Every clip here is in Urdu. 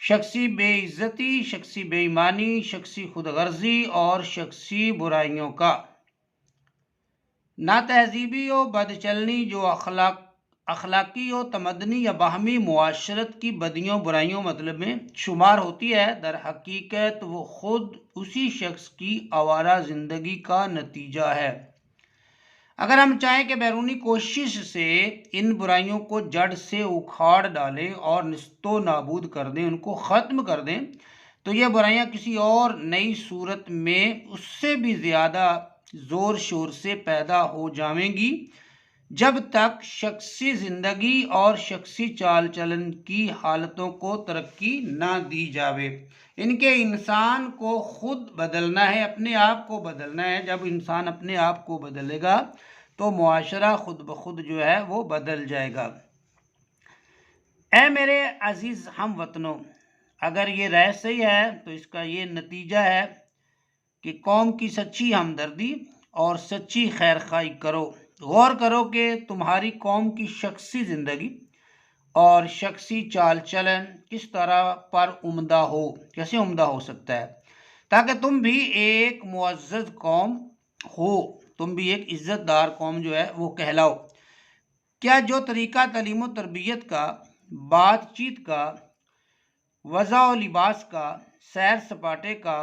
شخصی بے عزتی، شخصی بے ایمانی، شخصی خود غرضی اور شخصی برائیوں کا، نا تہذیبی و بد چلنی جو اخلاقی و تمدنی یا باہمی معاشرت کی بدیوں برائیوں مطلب میں شمار ہوتی ہے، در حقیقت وہ خود اسی شخص کی آوارہ زندگی کا نتیجہ ہے۔ اگر ہم چاہیں کہ بیرونی کوشش سے ان برائیوں کو جڑ سے اکھاڑ ڈالیں اور نیست و نابود کر دیں، ان کو ختم کر دیں، تو یہ برائیاں کسی اور نئی صورت میں اس سے بھی زیادہ زور شور سے پیدا ہو جائیں گی، جب تک شخصی زندگی اور شخصی چال چلن کی حالتوں کو ترقی نہ دی جاوے۔ ان کے انسان کو خود بدلنا ہے، اپنے آپ کو بدلنا ہے۔ جب انسان اپنے آپ کو بدلے گا تو معاشرہ خود بخود جو ہے وہ بدل جائے گا۔ اے میرے عزیز ہم وطنوں، اگر یہ رائے صحیح ہے تو اس کا یہ نتیجہ ہے کہ قوم کی سچی ہمدردی اور سچی خیر خواہی کرو۔ غور کرو کہ تمہاری قوم کی شخصی زندگی اور شخصی چال چلن کس طرح پر عمدہ ہو، کیسے عمدہ ہو سکتا ہے، تاکہ تم بھی ایک معزز قوم ہو، تم بھی ایک عزت دار قوم جو ہے وہ کہلاؤ۔ کیا جو طریقہ تعلیم و تربیت کا، بات چیت کا، وضع و لباس کا، سیر سپاٹے کا،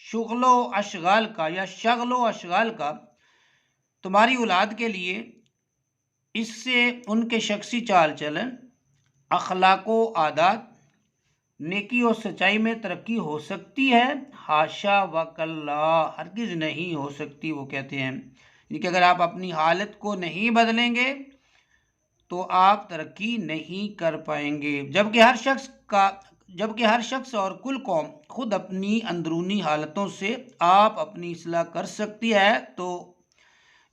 شغل و اشغال کا تمہاری اولاد کے لیے، اس سے ان کے شخصی چال چلن، اخلاق و عادات، نیکی و سچائی میں ترقی ہو سکتی ہے؟ حاشا وکلا، ہرگز نہیں ہو سکتی۔ وہ کہتے ہیں کہ اگر آپ اپنی حالت کو نہیں بدلیں گے تو آپ ترقی نہیں کر پائیں گے، جبکہ ہر شخص اور کل قوم خود اپنی اندرونی حالتوں سے آپ اپنی اصلاح کر سکتی ہے۔ تو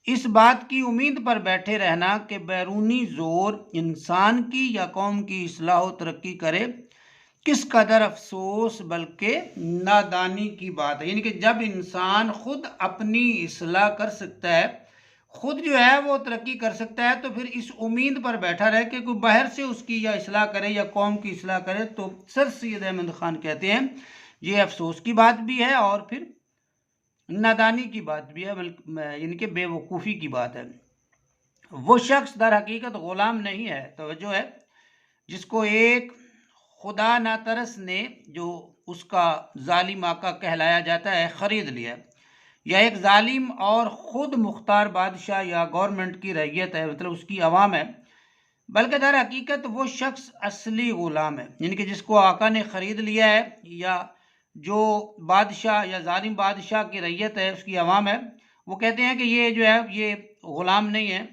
اس بات کی امید پر بیٹھے رہنا کہ بیرونی زور انسان کی یا قوم کی اصلاح و ترقی کرے، کس قدر افسوس بلکہ نادانی کی بات ہے۔ یعنی کہ جب انسان خود اپنی اصلاح کر سکتا ہے، خود جو ہے وہ ترقی کر سکتا ہے، تو پھر اس امید پر بیٹھا رہے کہ کوئی باہر سے اس کی یا اصلاح کرے یا قوم کی اصلاح کرے، تو سر سید احمد خان کہتے ہیں یہ افسوس کی بات بھی ہے اور پھر نادانی کی بات بھی ہے، یعنی کہ بے وقوفی کی بات ہے۔ وہ شخص در حقیقت غلام نہیں ہے، توجہ ہے، جس کو ایک خدا ناترس نے، جو اس کا ظالم آقا کہلایا جاتا ہے، خرید لیا، یا ایک ظالم اور خود مختار بادشاہ یا گورنمنٹ کی رعیت ہے، مطلب اس کی عوام ہے، بلکہ در حقیقت وہ شخص اصلی غلام ہے، یعنی کہ جس کو آقا نے خرید لیا ہے، یا جو بادشاہ یا ظالم بادشاہ کی رعیت ہے، اس کی عوام ہے۔ وہ کہتے ہیں کہ یہ جو ہے یہ غلام نہیں ہے،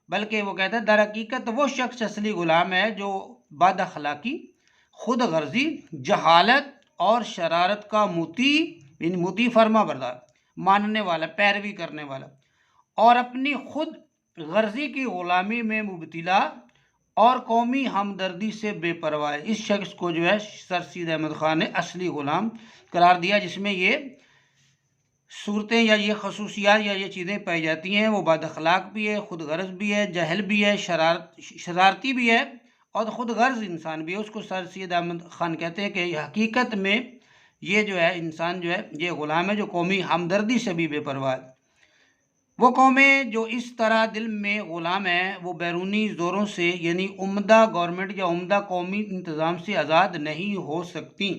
بلکہ وہ کہتے ہیں در حقیقت وہ شخص اصلی غلام ہے جو بد اخلاقی، خود غرضی، جہالت اور شرارت کا موتی فرما بردار، ماننے والا، پیروی کرنے والا، اور اپنی خود غرضی کی غلامی میں مبتلا اور قومی ہمدردی سے بے پرواہ ہے۔ اس شخص کو جو ہے سر سید احمد خان نے اصلی غلام قرار دیا، جس میں یہ صورتیں یا یہ خصوصیات یا یہ چیزیں پائی جاتی ہیں۔ وہ بد اخلاق بھی ہے، خود غرض بھی ہے، جہل بھی ہے، شرارتی بھی ہے اور خود غرض انسان بھی ہے۔ اس کو سر سید احمد خان کہتے ہیں کہ حقیقت میں یہ جو ہے انسان جو ہے یہ غلام ہے جو قومی ہمدردی سے بھی بے پرواہ ہے۔ وہ قومیں جو اس طرح دل میں غلام ہیں، وہ بیرونی زوروں سے، یعنی عمدہ گورنمنٹ یا عمدہ قومی انتظام سے آزاد نہیں ہو سکتی،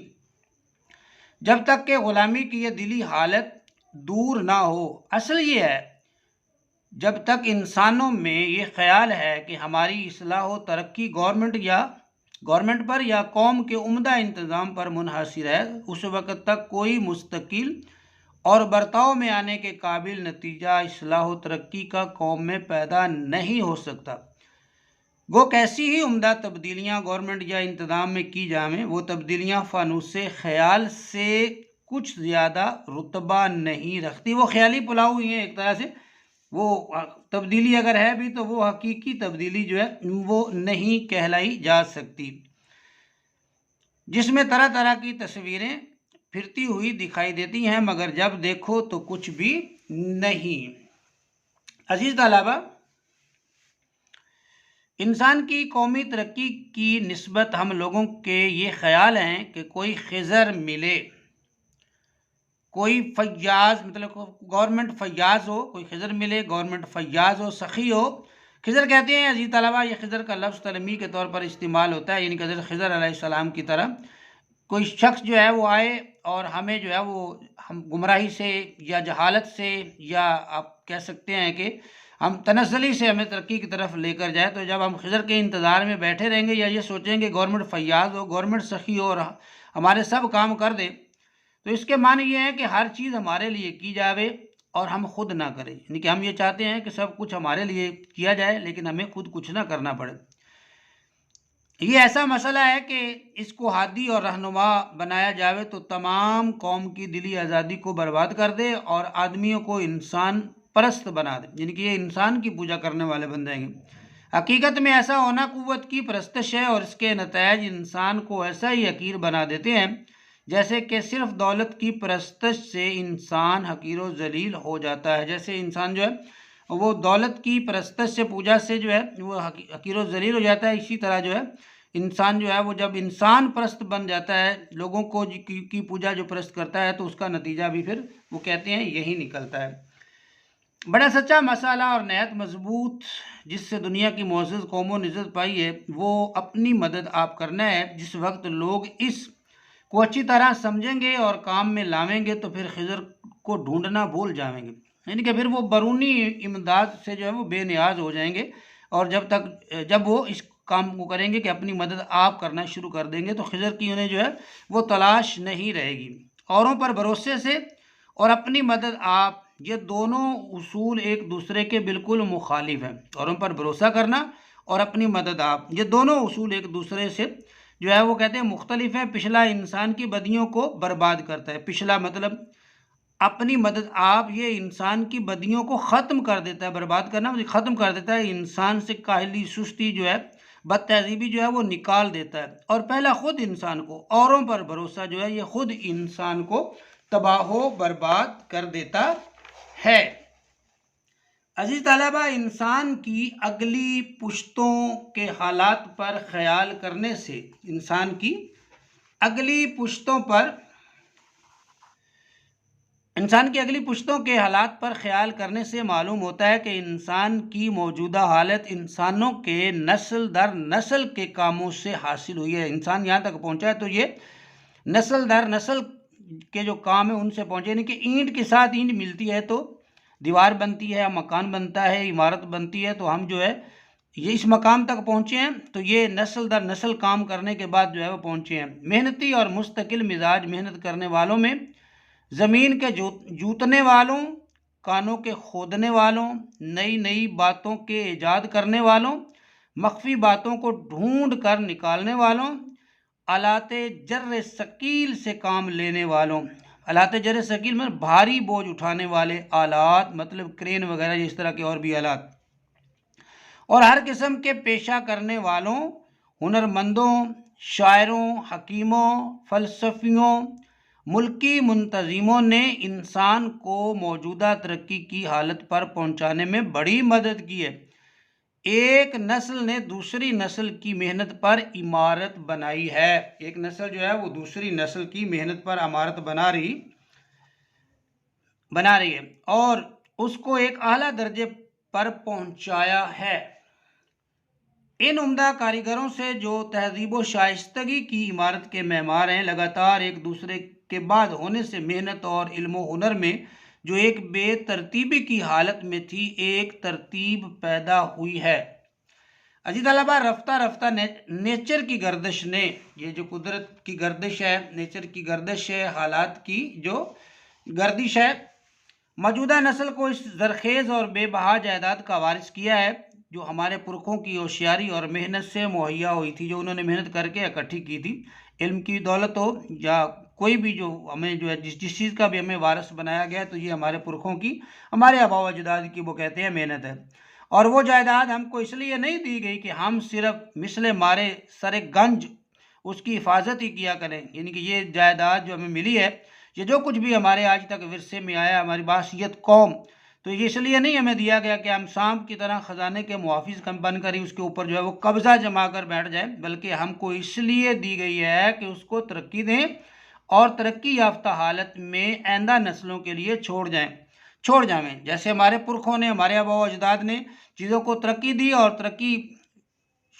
جب تک کہ غلامی کی یہ دلی حالت دور نہ ہو۔ اصل یہ ہے، جب تک انسانوں میں یہ خیال ہے کہ ہماری اصلاح و ترقی گورنمنٹ پر یا قوم کے عمدہ انتظام پر منحصر ہے، اس وقت تک کوئی مستقل اور برتاؤ میں آنے کے قابل نتیجہ اصلاح و ترقی کا قوم میں پیدا نہیں ہو سکتا۔ وہ کیسی ہی عمدہ تبدیلیاں گورنمنٹ یا انتظام میں کی جائیں، وہ تبدیلیاں فانوس خیال سے کچھ زیادہ رتبہ نہیں رکھتی۔ وہ خیالی پلاؤ ہوئی ہیں ایک طرح سے، وہ تبدیلی اگر ہے بھی تو وہ حقیقی تبدیلی جو ہے وہ نہیں کہلائی جا سکتی، جس میں طرح طرح کی تصویریں پھرتی ہوئی دکھائی دیتی ہیں مگر جب دیکھو تو کچھ بھی نہیں۔ عزیز طلبہ، انسان کی قومی ترقی کی نسبت ہم لوگوں کے یہ خیال ہیں کہ کوئی خضر ملے، کوئی فیاض، مطلب گورنمنٹ فیاض ہو، کوئی خضر ملے، گورنمنٹ فیاض ہو، سخی ہو۔ خضر کہتے ہیں عزیز طلبہ، یہ خضر کا لفظ تلمی کے طور پر استعمال ہوتا ہے، یعنی کہ خضر علیہ السلام کی طرح کوئی شخص جو ہے وہ آئے اور ہمیں جو ہے وہ ہم گمراہی سے یا جہالت سے یا آپ کہہ سکتے ہیں کہ ہم تنزلی سے ہمیں ترقی کی طرف لے کر جائے۔ تو جب ہم خضر کے انتظار میں بیٹھے رہیں گے یا یہ سوچیں گے گورنمنٹ فیاض ہو، گورنمنٹ سخی ہو اور ہمارے سب کام کر دے، تو اس کے معنی یہ ہے کہ ہر چیز ہمارے لیے کی جاوے اور ہم خود نہ کریں، یعنی کہ ہم یہ چاہتے ہیں کہ سب کچھ ہمارے لیے کیا جائے لیکن ہمیں خود کچھ نہ کرنا پڑے۔ یہ ایسا مسئلہ ہے کہ اس کو ہادی اور رہنما بنایا جاوے تو تمام قوم کی دلی آزادی کو برباد کر دے اور آدمیوں کو انسان پرست بنا دے، یعنی کہ یہ انسان کی پوجا کرنے والے بن جائیں گے۔ حقیقت میں ایسا ہونا قوت کی پرستش ہے اور اس کے نتائج انسان کو ایسا ہی حقیر بنا دیتے ہیں جیسے کہ صرف دولت کی پرستش سے انسان حقیر و ذلیل ہو جاتا ہے۔ جیسے انسان جو ہے وہ دولت کی پرستش سے، پوجا سے جو ہے وہ حقیر و ذلیل ہو جاتا ہے، اسی طرح جو ہے انسان جو ہے وہ جب انسان پرست بن جاتا ہے، لوگوں کو کی پوجا جو پرست کرتا ہے، تو اس کا نتیجہ بھی پھر وہ کہتے ہیں یہی نکلتا ہے۔ بڑا سچا مسئلہ اور نہایت مضبوط جس سے دنیا کی معزز قوموں نے عزت پائی ہے وہ اپنی مدد آپ کرنا ہے۔ جس وقت لوگ اس کو اچھی طرح سمجھیں گے اور کام میں لاویں گے تو پھر خضر کو ڈھونڈنا بھول جائیں گے، یعنی کہ پھر وہ بیرونی امداد سے جو ہے وہ بے نیاز ہو جائیں گے، اور جب وہ اس کام کو کریں گے کہ اپنی مدد آپ کرنا شروع کر دیں گے تو خضر کی انہیں جو ہے وہ تلاش نہیں رہے گی۔ اوروں پر بھروسے سے اور اپنی مدد آپ، یہ دونوں اصول ایک دوسرے کے بالکل مخالف ہیں۔ اوروں پر بھروسہ کرنا اور اپنی مدد آپ، یہ دونوں اصول ایک دوسرے سے جو ہے وہ کہتے ہیں مختلف ہیں۔ پچھلا انسان کی بدیوں کو برباد کرتا ہے، پچھلا مطلب اپنی مدد آپ، یہ انسان کی بدیوں کو ختم کر دیتا ہے، برباد کرنا ختم کر دیتا ہے، انسان سے کاہلی، سستی جو ہے، بد تہذیبی جو ہے وہ نکال دیتا ہے، اور پہلا خود انسان کو، اوروں پر بھروسہ جو ہے یہ خود انسان کو تباہ و برباد کر دیتا ہے۔ عزیز طلبہ، انسان کی اگلی پشتوں کے حالات پر خیال کرنے سے، انسان کی اگلی پشتوں کے حالات پر خیال کرنے سے معلوم ہوتا ہے کہ انسان کی موجودہ حالت انسانوں کے نسل در نسل کے کاموں سے حاصل ہوئی ہے۔ انسان یہاں تک پہنچا ہے تو یہ نسل در نسل کے جو کام ہیں ان سے پہنچے، یعنی کہ اینٹ کے ساتھ اینٹ ملتی ہے تو دیوار بنتی ہے، مکان بنتا ہے، عمارت بنتی ہے، تو ہم جو ہے یہ اس مقام تک پہنچے ہیں تو یہ نسل در نسل کام کرنے کے بعد جو ہے وہ پہنچے ہیں۔ محنتی اور مستقل مزاج محنت کرنے والوں میں، زمین کے جوتنے والوں، کانوں کے کھودنے والوں، نئی باتوں کے ایجاد کرنے والوں، مخفی باتوں کو ڈھونڈ کر نکالنے والوں، آلات جر ثقیل سے کام لینے والوں، آلات جر ثقیل مطلب بھاری بوجھ اٹھانے والے آلات، مطلب کرین وغیرہ، اس طرح کے اور بھی آلات، اور ہر قسم کے پیشہ کرنے والوں، ہنرمندوں، شاعروں، حکیموں، فلسفیوں، ملکی منتظموں نے انسان کو موجودہ ترقی کی حالت پر پہنچانے میں بڑی مدد کی ہے۔ ایک نسل نے دوسری نسل کی محنت پر عمارت بنائی ہے، ایک نسل جو ہے وہ دوسری نسل کی محنت پر عمارت بنا رہی ہے اور اس کو ایک اعلیٰ درجے پر پہنچایا ہے۔ ان عمدہ کاریگروں سے جو تہذیب و شائستگی کی عمارت کے معمار ہیں، لگاتار ایک دوسرے کے بعد ہونے سے محنت اور علم و ہنر میں جو ایک بے ترتیبی کی حالت میں تھی، ایک ترتیب پیدا ہوئی ہے۔ عزیز طلبہ، رفتہ رفتہ نیچر کی گردش نے، یہ جو قدرت کی گردش ہے، نیچر کی گردش ہے، حالات کی جو گردش ہے، موجودہ نسل کو اس زرخیز اور بے بہا جائیداد کا وارث کیا ہے جو ہمارے پرکھوں کی ہوشیاری اور محنت سے مہیا ہوئی تھی، جو انہوں نے محنت کر کے اکٹھی کی تھی۔ علم کی دولت ہو یا کوئی بھی جو ہمیں جو ہے جس چیز کا بھی ہمیں وارث بنایا گیا تو یہ ہمارے پرکھوں کی، ہمارے آباء و اجداد کی وہ کہتے ہیں محنت ہے، اور وہ جائیداد ہم کو اس لیے نہیں دی گئی کہ ہم صرف مثل مارے سر گنج اس کی حفاظت ہی کیا کریں، یعنی کہ یہ جائیداد جو ہمیں ملی ہے، یہ جو کچھ بھی ہمارے آج تک ورثے میں آیا، ہماری باحثیت قوم تو یہ اس لیے نہیں ہمیں دیا گیا کہ ہم سانپ کی طرح خزانے کے محافظ بن کر ہی اس کے اوپر جو ہے وہ قبضہ جما کر بیٹھ جائے، بلکہ ہم کو اس لیے دی گئی ہے کہ اس کو ترقی دیں اور ترقی یافتہ حالت میں آئندہ نسلوں کے لیے چھوڑ جائیں، جیسے ہمارے پرکھوں نے، ہمارے آباء و اجداد نے چیزوں کو ترقی دی اور ترقی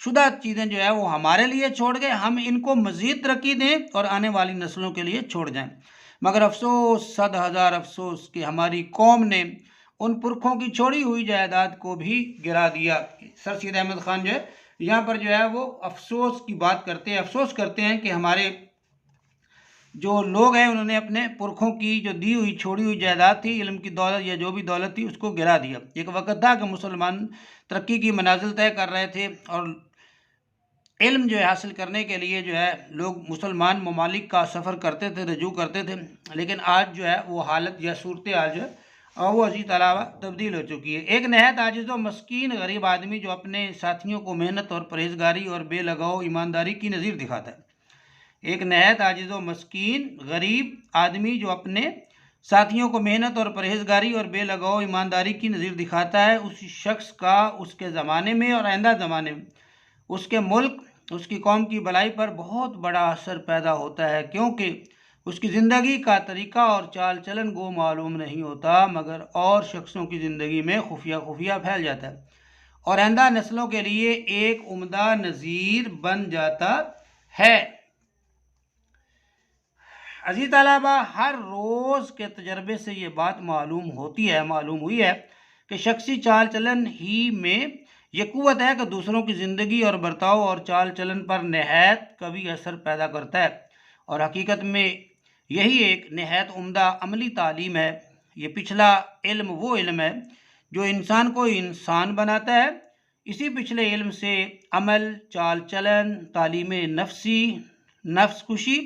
شدہ چیزیں جو ہے وہ ہمارے لیے چھوڑ گئے، ہم ان کو مزید ترقی دیں اور آنے والی نسلوں کے لیے چھوڑ جائیں۔ مگر افسوس، 100,000 افسوس کہ ہماری قوم نے ان پرکھوں کی چھوڑی ہوئی جائیداد کو بھی گرا دیا۔ سر سید احمد خان جو ہے یہاں پر جو ہے وہ افسوس کی بات کرتے ہیں، افسوس کرتے ہیں کہ ہمارے جو لوگ ہیں انہوں نے اپنے پرکھوں کی جو دی ہوئی چھوڑی ہوئی جائیداد تھی، علم کی دولت یا جو بھی دولت تھی، اس کو گرا دیا۔ ایک وقت تھا کہ مسلمان ترقی کی منازل طے کر رہے تھے اور علم جو ہے حاصل کرنے کے لیے جو ہے لوگ مسلمان ممالک کا سفر کرتے تھے، رجوع کرتے تھے، لیکن آج جو ہے وہ حالت یا صورتحال جو ہے وہ عزیز طلبہ تبدیل ہو چکی ہے۔ ایک نہایت عاجز و مسکین غریب آدمی جو اپنے ساتھیوں کو محنت اور پرہیزگاری اور بے لگاؤ ایمانداری کی نظیر دکھاتا ہے، ایک نہایت عاجز و مسکین غریب آدمی جو اپنے ساتھیوں کو محنت اور پرہیزگاری اور بے لگاؤ ایمانداری کی نظیر دکھاتا ہے، اس شخص کا اس کے زمانے میں اور آئندہ زمانے میں اس کے ملک، اس کی قوم کی بھلائی پر بہت بڑا اثر پیدا ہوتا ہے، کیونکہ اس کی زندگی کا طریقہ اور چال چلن کو معلوم نہیں ہوتا، مگر اور شخصوں کی زندگی میں خفیہ پھیل جاتا ہے اور آئندہ نسلوں کے لیے ایک عمدہ نظیر بن جاتا ہے۔ عزیز طلبہ، ہر روز کے تجربے سے یہ بات معلوم ہوئی ہے کہ شخصی چال چلن ہی میں یہ قوت ہے کہ دوسروں کی زندگی اور برتاؤ اور چال چلن پر نہایت قوی اثر پیدا کرتا ہے، اور حقیقت میں یہی ایک نہایت عمدہ عملی تعلیم ہے۔ یہ پچھلا علم وہ علم ہے جو انسان کو انسان بناتا ہے۔ اسی پچھلے علم سے عمل، چال چلن، تعلیم نفسی، نفس کشی،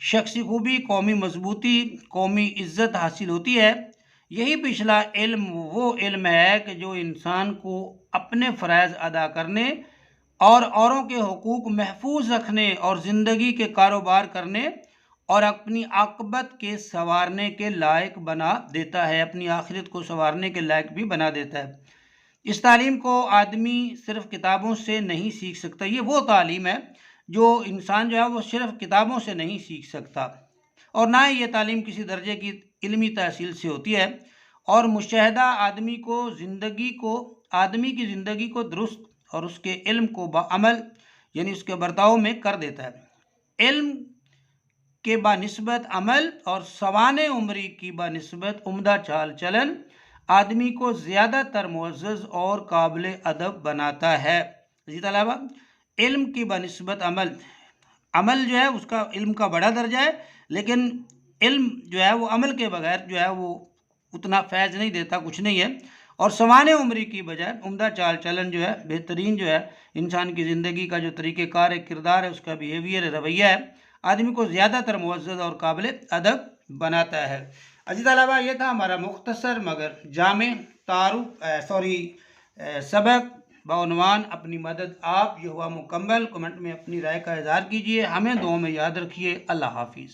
شخصی خوبی، قومی مضبوطی، قومی عزت حاصل ہوتی ہے۔ یہی پچھلا علم وہ علم ہے کہ جو انسان کو اپنے فرائض ادا کرنے اور اوروں کے حقوق محفوظ رکھنے اور زندگی کے کاروبار کرنے اور اپنی عاقبت کے سنوارنے کے لائق بنا دیتا ہے، اپنی آخرت کو سنوارنے کے لائق بھی بنا دیتا ہے۔ اس تعلیم کو آدمی صرف کتابوں سے نہیں سیکھ سکتا، یہ وہ تعلیم ہے جو انسان جو ہے وہ صرف کتابوں سے نہیں سیکھ سکتا، اور نہ ہی یہ تعلیم کسی درجے کی علمی تحصیل سے ہوتی ہے، اور مشاہدہ آدمی کی زندگی کو درست اور اس کے علم کو بعمل یعنی اس کے برتاؤ میں کر دیتا ہے۔ علم کے بنسبت عمل اور سوانح عمری کی بنسبت عمدہ چال چلن آدمی کو زیادہ تر معزز اور قابل ادب بناتا ہے۔ عزیز طلبہ، علم کی بنسبت عمل جو ہے اس کا علم کا بڑا درجہ ہے، لیکن علم جو ہے وہ عمل کے بغیر جو ہے وہ اتنا فیض نہیں دیتا، کچھ نہیں ہے، اور سوانح عمری کی بجائے عمدہ چال چلن جو ہے، بہترین جو ہے انسان کی زندگی کا جو طریقہ کار ہے، کردار ہے، اس کا بیہیویئر ہے، رویہ ہے، آدمی کو زیادہ تر معزز اور قابل ادب بناتا ہے۔ عزیز طلبہ، یہ تھا ہمارا مختصر مگر جامع سبق بعنوان اپنی مدد آپ۔ یہ ہوا مکمل۔ کمنٹ میں اپنی رائے کا اظہار کیجیے، ہمیں دعاؤں میں یاد رکھیے۔ اللہ حافظ۔